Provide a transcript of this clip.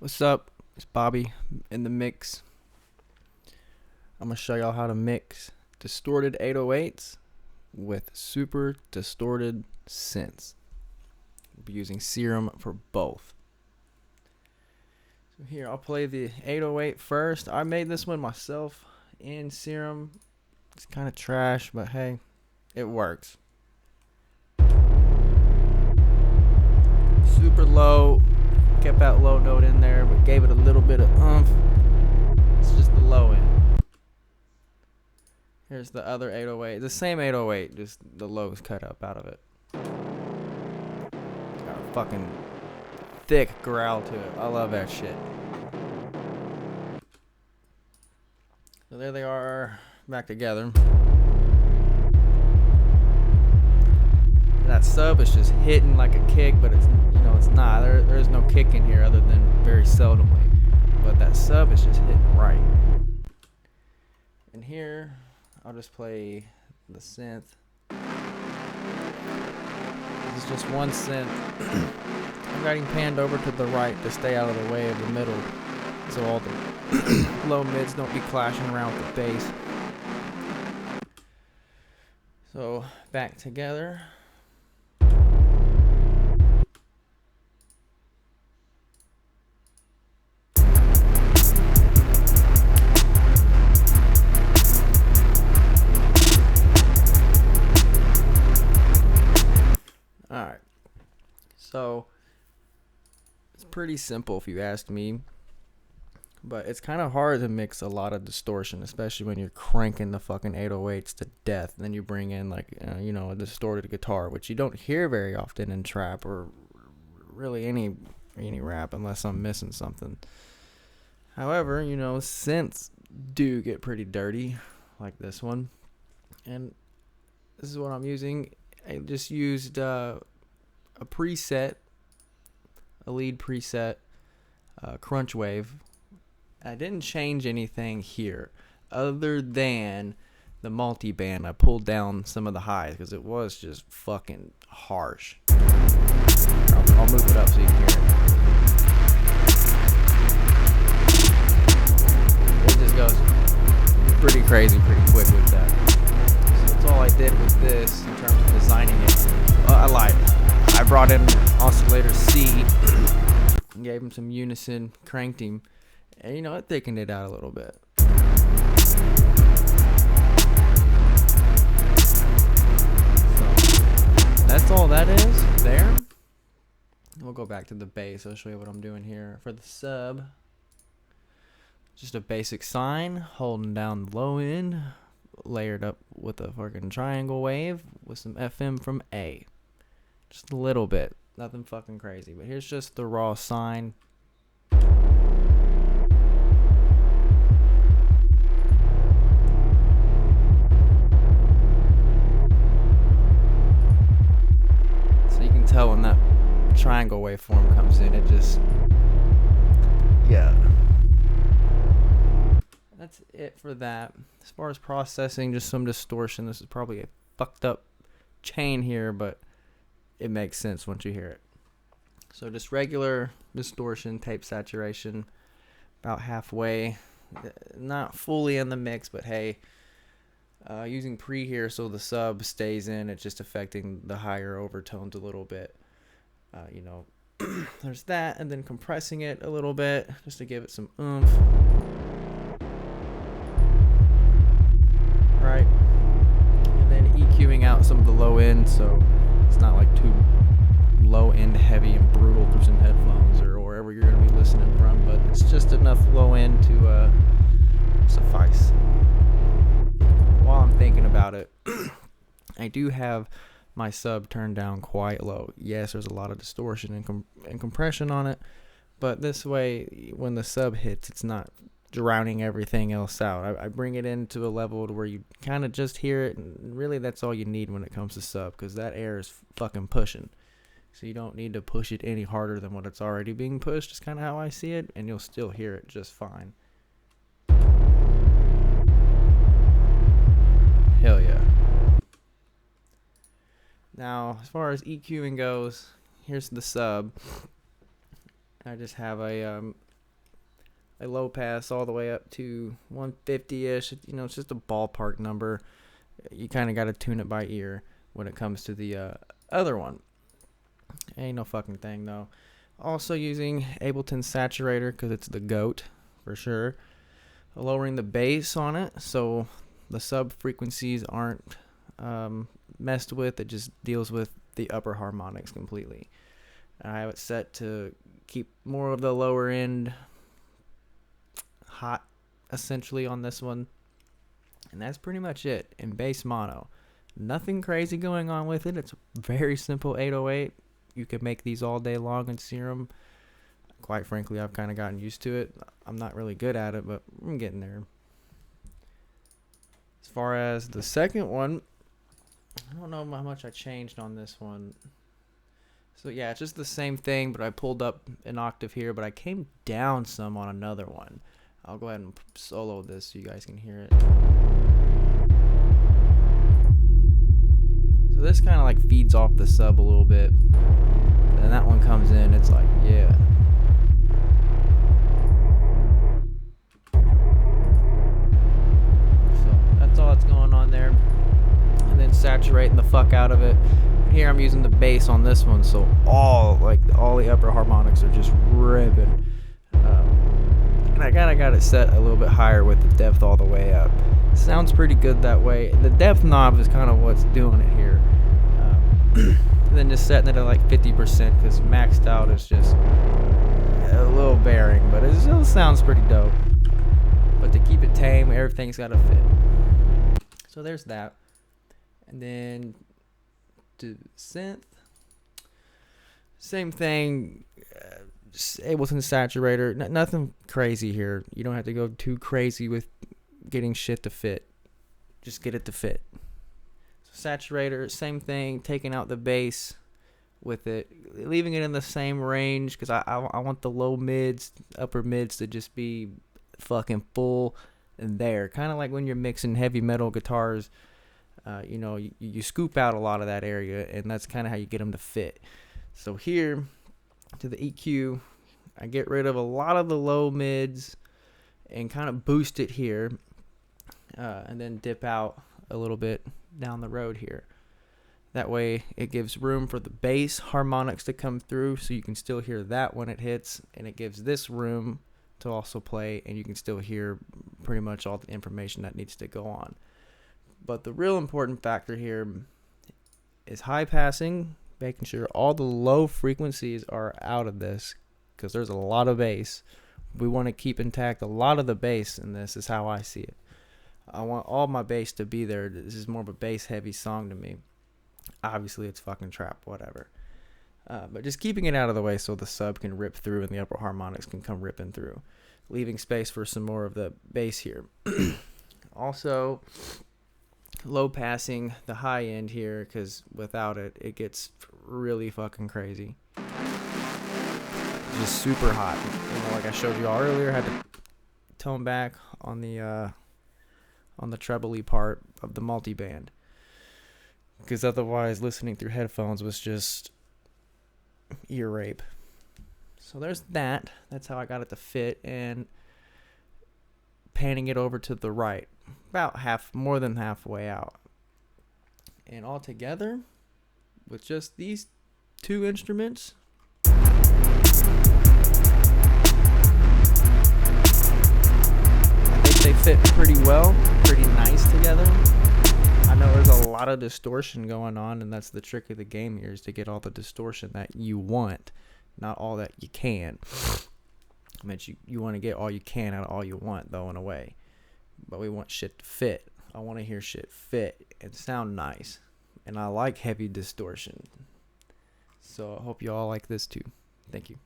What's up? It's Bobby in the mix. I'm going to show y'all how to mix distorted 808s with super distorted synths. I'll be using Serum for both. So here, I'll play the 808 first. I made this one myself in Serum. It's kind of trash, but hey, it works. Super low. Kept that low note in there, but gave it a little bit of oomph. It's just the low end. Here's the other 808. The same 808, just the low's cut up out of it. Got a fucking thick growl to it. I love that shit. So there they are, back together. That sub is just hitting like a kick, but it's not. There's no kick in here other than very seldomly. But that sub is just hitting right. And here, I'll just play the synth. This is just one synth. I'm getting panned over to the right to stay out of the way of the middle, so all the low mids don't be clashing around with the bass. So back together. Alright, so it's pretty simple if you ask me, but it's kind of hard to mix a lot of distortion, especially when you're cranking the fucking 808s to death. And then you bring in a distorted guitar, which you don't hear very often in trap or really any rap unless I'm missing something. However, synths do get pretty dirty, like this one, and this is what I'm using. I just used a preset, a lead preset, crunch wave. I didn't change anything here other than the multi-band. I pulled down some of the highs because it was just fucking harsh. I'll move it up so you can hear it. It just goes pretty crazy pretty quick with that. That's all I did with this in terms of designing it. I lied. I brought in oscillator C and gave him some unison, cranked him, and it thickened it out a little bit. So that's all that is there. We'll go back to the bass. I'll show you what I'm doing here. For the sub, just a basic sine, holding down the low end, layered up with a fucking triangle wave with some FM from A. Just a little bit. Nothing fucking crazy. But here's just the raw sine. So you can tell when that triangle waveform comes in, it just... yeah. That's it for that. As far as processing, just some distortion. This is probably a fucked up chain here, but it makes sense once you hear it. So just regular distortion, tape saturation, about halfway. Not fully in the mix, but hey, using pre here so the sub stays in. It's just affecting the higher overtones a little bit. There's that, and then compressing it a little bit just to give it some oomph. Right, and then EQing out some of the low end so it's not like too low end heavy and brutal through some headphones or wherever you're going to be listening from, but it's just enough low end to suffice. While I'm thinking about it, I do have my sub turned down quite low. Yes, there's a lot of distortion and compression on it, but this way when the sub hits, it's not drowning everything else out. I bring it into a level to where you kind of just hear it, and really that's all you need when it comes to sub, because that air is fucking pushing. So you don't need to push it any harder than what it's already being pushed. It's kind of how I see it, and you'll still hear it just fine. Hell yeah. Now, as far as EQing goes, here's the sub. I just have a a low pass all the way up to 150-ish. You know, it's just a ballpark number. You kind of got to tune it by ear when it comes to the other one. Ain't no fucking thing, though. Also using Ableton Saturator because it's the GOAT for sure. Lowering the bass on it so the sub frequencies aren't messed with. It just deals with the upper harmonics completely. I have it set to keep more of the lower end hot essentially on this one. And that's pretty much it in bass mono. Nothing crazy going on with it. It's a very simple 808. You can make these all day long in Serum. Quite frankly, I've kind of gotten used to it. I'm not really good at it, but I'm getting there. As far as the second one, I don't know how much I changed on this one. So yeah, it's just the same thing, but I pulled up an octave here, but I came down some on another one. I'll go ahead and solo this so you guys can hear it. So this kind of like feeds off the sub a little bit. And that one comes in, it's like, yeah. So that's all that's going on there. And then saturating the fuck out of it. Here I'm using the bass on this one, so all the upper harmonics are just ripping. And I kind of got it set a little bit higher with the depth all the way up. Sounds pretty good that way. The depth knob is kind of what's doing it here. And then just setting it at like 50% because maxed out is just a little bearing, but it still sounds pretty dope. But to keep it tame, everything's got to fit. So there's that. And then to synth, same thing. Ableton Saturator, nothing crazy here. You don't have to go too crazy with getting shit to fit. Just get it to fit. So Saturator, same thing. Taking out the bass with it, leaving it in the same range because I want the low mids, upper mids to just be fucking full and there. Kind of like when you're mixing heavy metal guitars. You know, you scoop out a lot of that area, and that's kind of how you get them to fit. So here, to the EQ, I get rid of a lot of the low mids and kind of boost it here, and then dip out a little bit down the road here. That way, it gives room for the bass harmonics to come through, so you can still hear that when it hits, and it gives this room to also play, and you can still hear pretty much all the information that needs to go on. But the real important factor here is high passing, making sure all the low frequencies are out of this because there's a lot of bass. We want to keep intact a lot of the bass in this is how I see it. I want all my bass to be there. This is more of a bass heavy song to me. Obviously it's fucking trap, whatever. But just keeping it out of the way so the sub can rip through and the upper harmonics can come ripping through. Leaving space for some more of the bass here. Also, low passing the high end here because without it, it gets really fucking crazy. Just super hot. You know, like I showed you all earlier, had to tone back on the treble-y part of the multiband because otherwise listening through headphones was just ear rape. So there's that. That's how I got it to fit, and panning it over to the right, about more than halfway out. And all together, with just these two instruments, I think they fit pretty well, pretty nice together. I know there's a lot of distortion going on, and that's the trick of the game here, is to get all the distortion that you want, not all that you can. I mean, you want to get all you can out of all you want, though, in a way. But we want shit to fit. I want to hear shit fit and sound nice. And I like heavy distortion. So I hope you all like this too. Thank you.